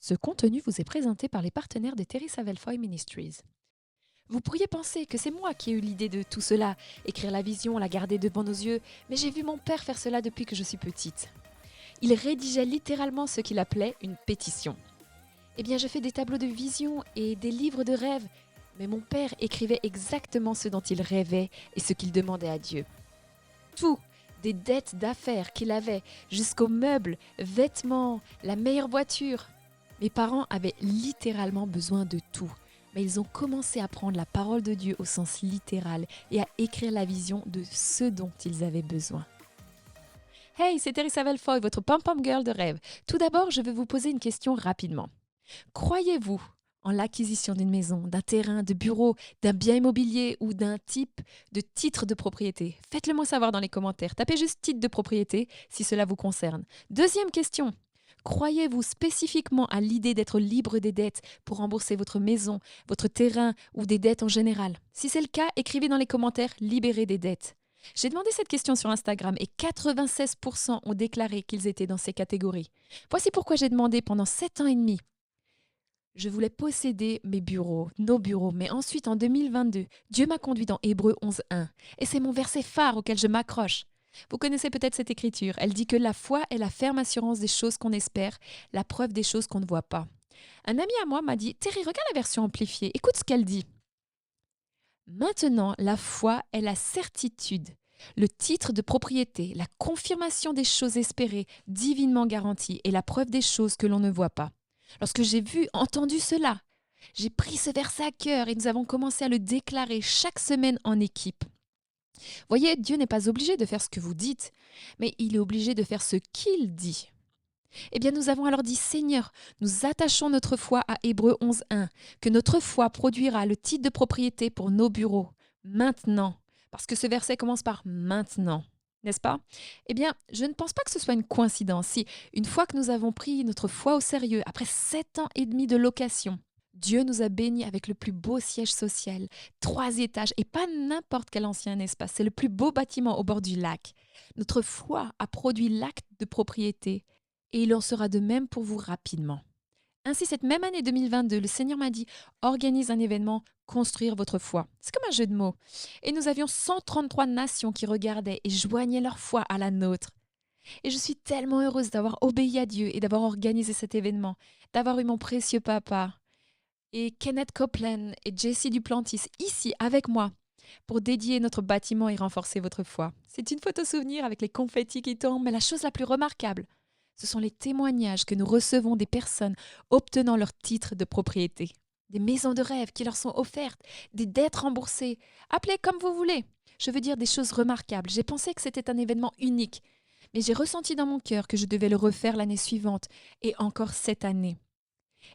Ce contenu vous est présenté par les partenaires de Terry Savelle Foy Ministries. Vous pourriez penser que c'est moi qui ai eu l'idée de tout cela, écrire la vision, la garder devant nos yeux, mais j'ai vu mon père faire cela depuis que je suis petite. Il rédigeait littéralement ce qu'il appelait une pétition. Eh bien, je fais des tableaux de vision et des livres de rêves, mais mon père écrivait exactement ce dont il rêvait et ce qu'il demandait à Dieu. Tout, des dettes d'affaires qu'il avait, jusqu'aux meubles, vêtements, la meilleure voiture. Mes parents avaient littéralement besoin de tout, mais ils ont commencé à prendre la parole de Dieu au sens littéral et à écrire la vision de ce dont ils avaient besoin. Hey, c'est Terry Savelle Foy, votre pom-pom girl de rêve. Tout d'abord, je vais vous poser une question rapidement. Croyez-vous en l'acquisition d'une maison, d'un terrain, de bureau, d'un bien immobilier ou d'un type de titre de propriété? Faites-le moi savoir dans les commentaires. Tapez juste titre de propriété si cela vous concerne. Deuxième question. Croyez-vous spécifiquement à l'idée d'être libre des dettes pour rembourser votre maison, votre terrain ou des dettes en général? Si c'est le cas, écrivez dans les commentaires libérez des dettes. J'ai demandé cette question sur Instagram et 96% ont déclaré qu'ils étaient dans ces catégories. Voici pourquoi j'ai demandé pendant 7 ans et demi. Je voulais posséder mes bureaux, nos bureaux, mais ensuite en 2022, Dieu m'a conduit dans Hébreux 11.1 et c'est mon verset phare auquel je m'accroche. Vous connaissez peut-être cette écriture, elle dit que la foi est la ferme assurance des choses qu'on espère, la preuve des choses qu'on ne voit pas. Un ami à moi m'a dit « Terry, regarde la version amplifiée, écoute ce qu'elle dit. » Maintenant, la foi est la certitude, le titre de propriété, la confirmation des choses espérées, divinement garanties et la preuve des choses que l'on ne voit pas. Lorsque j'ai entendu cela, j'ai pris ce verset à cœur et nous avons commencé à le déclarer chaque semaine en équipe. Voyez, Dieu n'est pas obligé de faire ce que vous dites, mais il est obligé de faire ce qu'il dit. Eh bien, nous avons alors dit, Seigneur, nous attachons notre foi à Hébreux 11.1, que notre foi produira le titre de propriété pour nos bureaux, maintenant, parce que ce verset commence par maintenant. N'est-ce pas? Eh bien, je ne pense pas que ce soit une coïncidence. Si, une fois que nous avons pris notre foi au sérieux, après 7 ans et demi de location, Dieu nous a bénis avec le plus beau siège social, 3 étages, et pas n'importe quel ancien espace, c'est le plus beau bâtiment au bord du lac. Notre foi a produit l'acte de propriété, et il en sera de même pour vous rapidement. Ainsi, cette même année 2022, le Seigneur m'a dit « Organise un événement, construire votre foi ». C'est comme un jeu de mots. Et nous avions 133 nations qui regardaient et joignaient leur foi à la nôtre. Et je suis tellement heureuse d'avoir obéi à Dieu et d'avoir organisé cet événement, d'avoir eu mon précieux papa et Kenneth Copeland et Jessie Duplantis ici avec moi pour dédier notre bâtiment et renforcer votre foi. C'est une photo souvenir avec les confettis qui tombent, mais la chose la plus remarquable, ce sont les témoignages que nous recevons des personnes obtenant leur titre de propriété. Des maisons de rêve qui leur sont offertes, des dettes remboursées. Appelez comme vous voulez. Je veux dire des choses remarquables. J'ai pensé que c'était un événement unique. Mais j'ai ressenti dans mon cœur que je devais le refaire l'année suivante et encore cette année.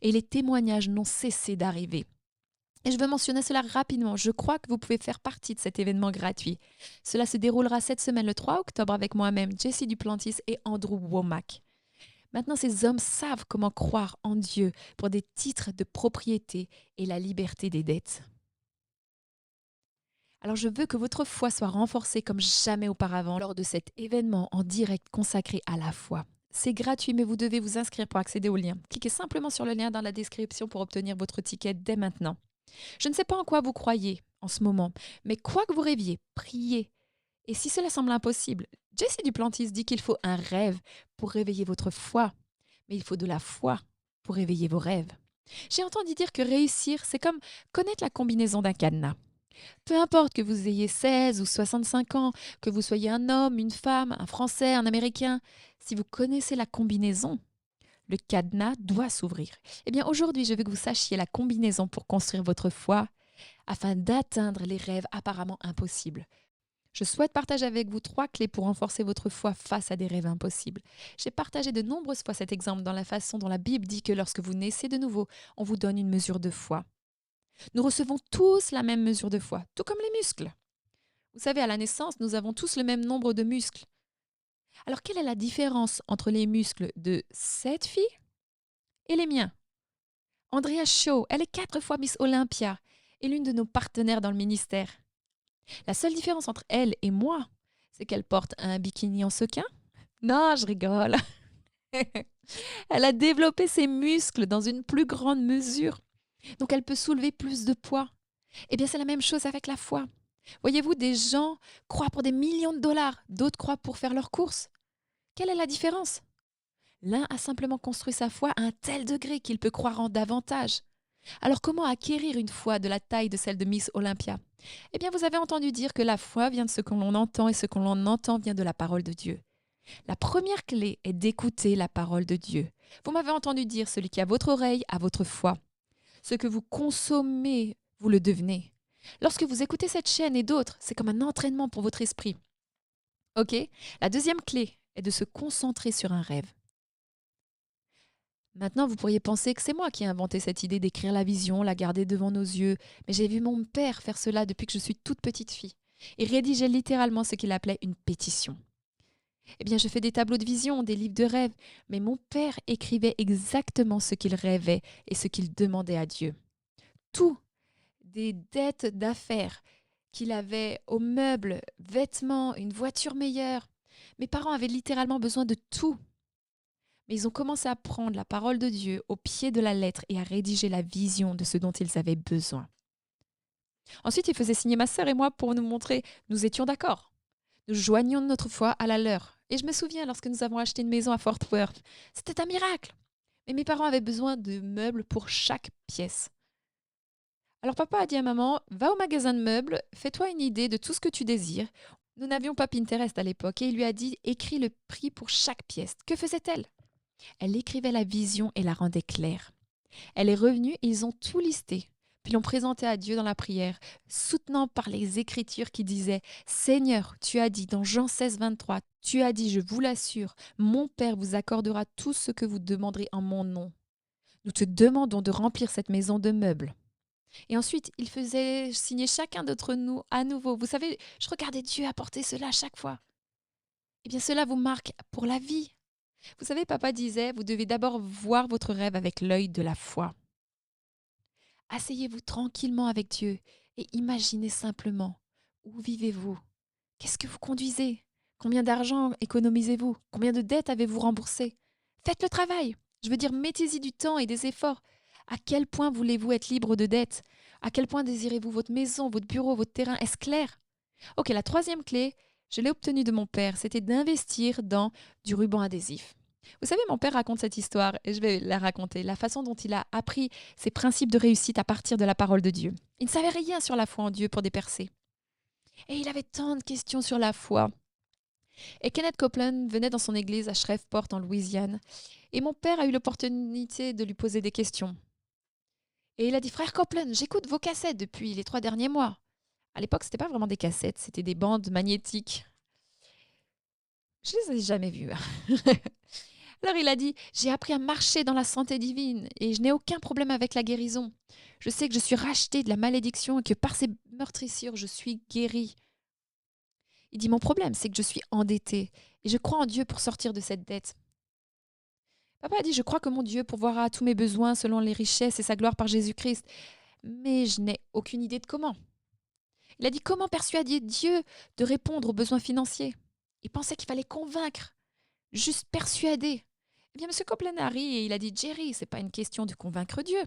Et les témoignages n'ont cessé d'arriver. Et je veux mentionner cela rapidement. Je crois que vous pouvez faire partie de cet événement gratuit. Cela se déroulera cette semaine, le 3 octobre, avec moi-même, Jessie Duplantis et Andrew Womack. Maintenant, ces hommes savent comment croire en Dieu pour des titres de propriété et la liberté des dettes. Alors, je veux que votre foi soit renforcée comme jamais auparavant lors de cet événement en direct consacré à la foi. C'est gratuit, mais vous devez vous inscrire pour accéder au lien. Cliquez simplement sur le lien dans la description pour obtenir votre ticket dès maintenant. Je ne sais pas en quoi vous croyez en ce moment, mais quoi que vous rêviez, priez. Et si cela semble impossible, Jessie Duplantis dit qu'il faut un rêve pour réveiller votre foi, mais il faut de la foi pour réveiller vos rêves. J'ai entendu dire que réussir, c'est comme connaître la combinaison d'un cadenas. Peu importe que vous ayez 16 ou 65 ans, que vous soyez un homme, une femme, un Français, un Américain, si vous connaissez la combinaison, le cadenas doit s'ouvrir. Eh bien, aujourd'hui, je veux que vous sachiez la combinaison pour construire votre foi afin d'atteindre les rêves apparemment impossibles. Je souhaite partager avec vous 3 clés pour renforcer votre foi face à des rêves impossibles. J'ai partagé de nombreuses fois cet exemple dans la façon dont la Bible dit que lorsque vous naissez de nouveau, on vous donne une mesure de foi. Nous recevons tous la même mesure de foi, tout comme les muscles. Vous savez, à la naissance, nous avons tous le même nombre de muscles. Alors, quelle est la différence entre les muscles de cette fille et les miens? Andrea Shaw, elle est 4 fois Miss Olympia et l'une de nos partenaires dans le ministère. La seule différence entre elle et moi, c'est qu'elle porte un bikini en sequin. Non, je rigole. Elle a développé ses muscles dans une plus grande mesure. Donc elle peut soulever plus de poids. Eh bien, c'est la même chose avec la foi. Voyez-vous, des gens croient pour des millions de dollars, d'autres croient pour faire leurs courses. Quelle est la différence? L'un a simplement construit sa foi à un tel degré qu'il peut croire en davantage. Alors comment acquérir une foi de la taille de celle de Miss Olympia? Eh bien, vous avez entendu dire que la foi vient de ce que l'on entend et ce que l'on entend vient de la parole de Dieu. La première clé est d'écouter la parole de Dieu. Vous m'avez entendu dire, celui qui a votre oreille a votre foi. Ce que vous consommez, vous le devenez. Lorsque vous écoutez cette chaîne et d'autres, c'est comme un entraînement pour votre esprit. Ok? La deuxième clé est de se concentrer sur un rêve. Maintenant, vous pourriez penser que c'est moi qui ai inventé cette idée d'écrire la vision, la garder devant nos yeux, mais j'ai vu mon père faire cela depuis que je suis toute petite fille. Il rédigeait littéralement ce qu'il appelait une pétition. Eh bien, je fais des tableaux de vision, des livres de rêve, mais mon père écrivait exactement ce qu'il rêvait et ce qu'il demandait à Dieu. Tout, des dettes d'affaires qu'il avait aux meubles, vêtements, une voiture meilleure. Mes parents avaient littéralement besoin de tout. Mais ils ont commencé à prendre la parole de Dieu au pied de la lettre et à rédiger la vision de ce dont ils avaient besoin. Ensuite, ils faisaient signer ma sœur et moi pour nous montrer nous étions d'accord. Nous joignions notre foi à la leur. Et je me souviens lorsque nous avons acheté une maison à Fort Worth. C'était un miracle. Mais mes parents avaient besoin de meubles pour chaque pièce. Alors papa a dit à maman, va au magasin de meubles, fais-toi une idée de tout ce que tu désires. Nous n'avions pas Pinterest à l'époque et il lui a dit, écris le prix pour chaque pièce. Que faisait-elle? Elle écrivait la vision et la rendait claire. Elle est revenue et ils ont tout listé. Puis l'ont présenté à Dieu dans la prière, soutenant par les Écritures qui disaient « Seigneur, tu as dit dans Jean 16, 23, tu as dit, je vous l'assure, mon Père vous accordera tout ce que vous demanderez en mon nom. Nous te demandons de remplir cette maison de meubles. » Et ensuite, il faisait signer chacun d'entre nous à nouveau. Vous savez, je regardais Dieu apporter cela à chaque fois. Eh bien, cela vous marque pour la vie. Vous savez, papa disait, vous devez d'abord voir votre rêve avec l'œil de la foi. Asseyez-vous tranquillement avec Dieu et imaginez simplement où vivez-vous? Qu'est-ce que vous conduisez? Combien d'argent économisez-vous? Combien de dettes avez-vous remboursées? Faites le travail. Je veux dire, mettez-y du temps et des efforts. À quel point voulez-vous être libre de dettes? À quel point désirez-vous votre maison, votre bureau, votre terrain? Est-ce clair? Ok, la troisième clé, je l'ai obtenue de mon père, c'était d'investir dans du ruban adhésif. Vous savez, mon père raconte cette histoire et je vais la raconter, la façon dont il a appris ses principes de réussite à partir de la parole de Dieu. Il ne savait rien sur la foi en Dieu pour des percées. Et il avait tant de questions sur la foi. Et Kenneth Copeland venait dans son église à Shreveport en Louisiane et mon père a eu l'opportunité de lui poser des questions. Et il a dit, frère Copeland, j'écoute vos cassettes depuis les 3 derniers mois. À l'époque, ce n'était pas vraiment des cassettes, c'était des bandes magnétiques. Je ne les ai jamais vues. Alors il a dit, j'ai appris à marcher dans la santé divine et je n'ai aucun problème avec la guérison. Je sais que je suis racheté de la malédiction et que par ces meurtrissures, je suis guéri. Il dit, mon problème, c'est que je suis endetté et je crois en Dieu pour sortir de cette dette. Papa a dit, je crois que mon Dieu pourvoira à tous mes besoins selon les richesses et sa gloire par Jésus-Christ. Mais je n'ai aucune idée de comment. Il a dit, comment persuader Dieu de répondre aux besoins financiers? Il pensait qu'il fallait convaincre, juste persuader. Eh bien, M. Copeland a ri et il a dit, Jerry, ce n'est pas une question de convaincre Dieu.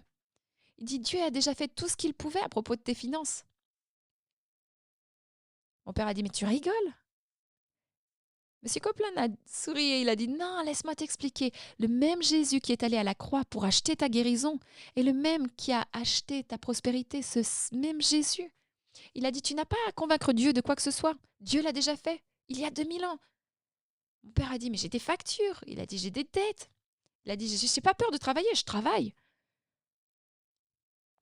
Il dit, Dieu a déjà fait tout ce qu'il pouvait à propos de tes finances. Mon père a dit, mais tu rigoles? M. Copeland a souri et il a dit, non, laisse-moi t'expliquer. Le même Jésus qui est allé à la croix pour acheter ta guérison est le même qui a acheté ta prospérité, ce même Jésus. Il a dit, tu n'as pas à convaincre Dieu de quoi que ce soit. Dieu l'a déjà fait, il y a 2000 ans. Mon père a dit, mais j'ai des factures. Il a dit, j'ai des dettes. Il a dit, je n'ai pas peur de travailler, je travaille.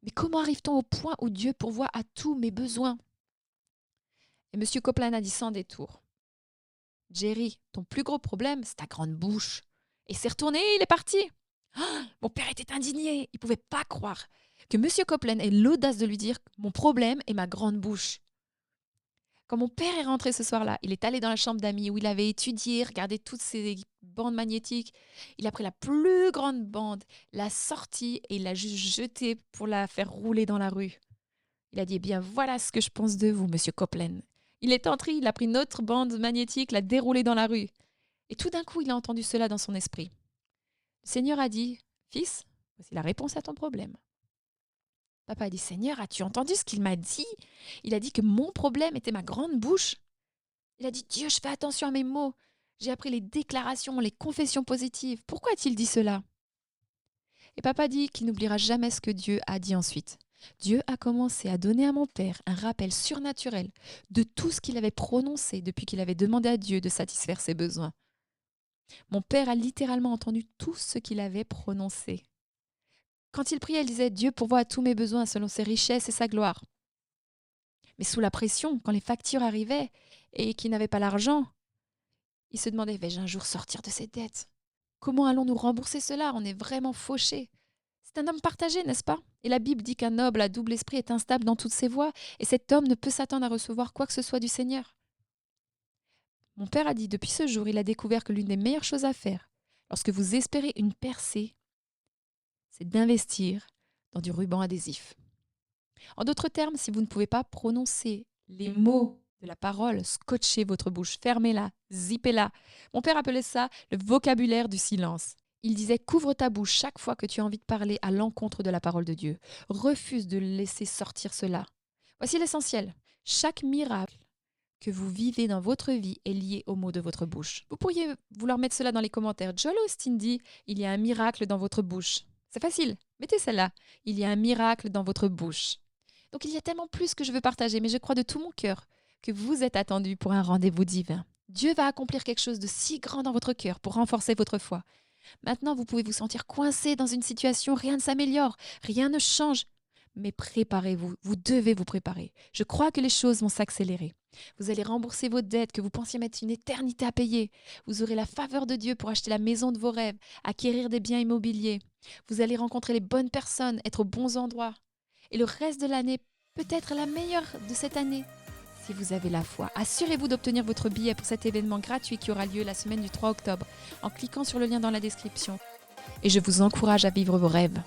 Mais comment arrive-t-on au point où Dieu pourvoit à tous mes besoins? Et M. Copeland a dit sans détour, Jerry, ton plus gros problème, c'est ta grande bouche. Et il s'est retourné et il est parti. Oh, mon père était indigné. Il ne pouvait pas croire que M. Copeland ait l'audace de lui dire mon problème est ma grande bouche. Quand mon père est rentré ce soir-là, il est allé dans la chambre d'amis où il avait étudié, regardé toutes ces bandes magnétiques. Il a pris la plus grande bande, l'a sortie et il l'a juste jetée pour la faire rouler dans la rue. Il a dit, eh bien voilà ce que je pense de vous, Monsieur Copeland. Il est entré, il a pris notre bande magnétique, l'a déroulée dans la rue. Et tout d'un coup, il a entendu cela dans son esprit. Seigneur a dit, fils, voici la réponse à ton problème. Papa a dit, Seigneur, as-tu entendu ce qu'il m'a dit? Il a dit que mon problème était ma grande bouche. Il a dit, Dieu, je fais attention à mes mots. J'ai appris les déclarations, les confessions positives. Pourquoi a-t-il dit cela? Et papa dit qu'il n'oubliera jamais ce que Dieu a dit ensuite. Dieu a commencé à donner à mon père un rappel surnaturel de tout ce qu'il avait prononcé depuis qu'il avait demandé à Dieu de satisfaire ses besoins. Mon père a littéralement entendu tout ce qu'il avait prononcé. Quand il priait, il disait « Dieu pourvoit à tous mes besoins selon ses richesses et sa gloire ». Mais sous la pression, quand les factures arrivaient et qu'il n'avait pas l'argent, il se demandait « Vais-je un jour sortir de ces dettes? Comment allons-nous rembourser cela? On est vraiment fauchés. » C'est un homme partagé, n'est-ce pas? Et la Bible dit qu'un noble à double esprit est instable dans toutes ses voies, et cet homme ne peut s'attendre à recevoir quoi que ce soit du Seigneur. Mon père a dit, depuis ce jour, il a découvert que l'une des meilleures choses à faire, lorsque vous espérez une percée, c'est d'investir dans du ruban adhésif. En d'autres termes, si vous ne pouvez pas prononcer les mots de la parole, scotchez votre bouche, fermez-la, zippez-la. Mon père appelait ça le vocabulaire du silence. Il disait « Couvre ta bouche chaque fois que tu as envie de parler à l'encontre de la parole de Dieu. Refuse de laisser sortir cela. » Voici l'essentiel. Chaque miracle que vous vivez dans votre vie est lié aux mots de votre bouche. Vous pourriez vouloir mettre cela dans les commentaires. Joel Osteen dit « Il y a un miracle dans votre bouche. » C'est facile. Mettez celle-là. Il y a un miracle dans votre bouche. Donc il y a tellement plus que je veux partager, mais je crois de tout mon cœur que vous êtes attendus pour un rendez-vous divin. Dieu va accomplir quelque chose de si grand dans votre cœur pour renforcer votre foi. Maintenant, vous pouvez vous sentir coincé dans une situation, rien ne s'améliore, rien ne change. Mais préparez-vous, vous devez vous préparer. Je crois que les choses vont s'accélérer. Vous allez rembourser vos dettes que vous pensiez mettre une éternité à payer. Vous aurez la faveur de Dieu pour acheter la maison de vos rêves, acquérir des biens immobiliers. Vous allez rencontrer les bonnes personnes, être aux bons endroits. Et le reste de l'année peut être la meilleure de cette année. Si vous avez la foi, assurez-vous d'obtenir votre billet pour cet événement gratuit qui aura lieu la semaine du 3 octobre en cliquant sur le lien dans la description. Et je vous encourage à vivre vos rêves.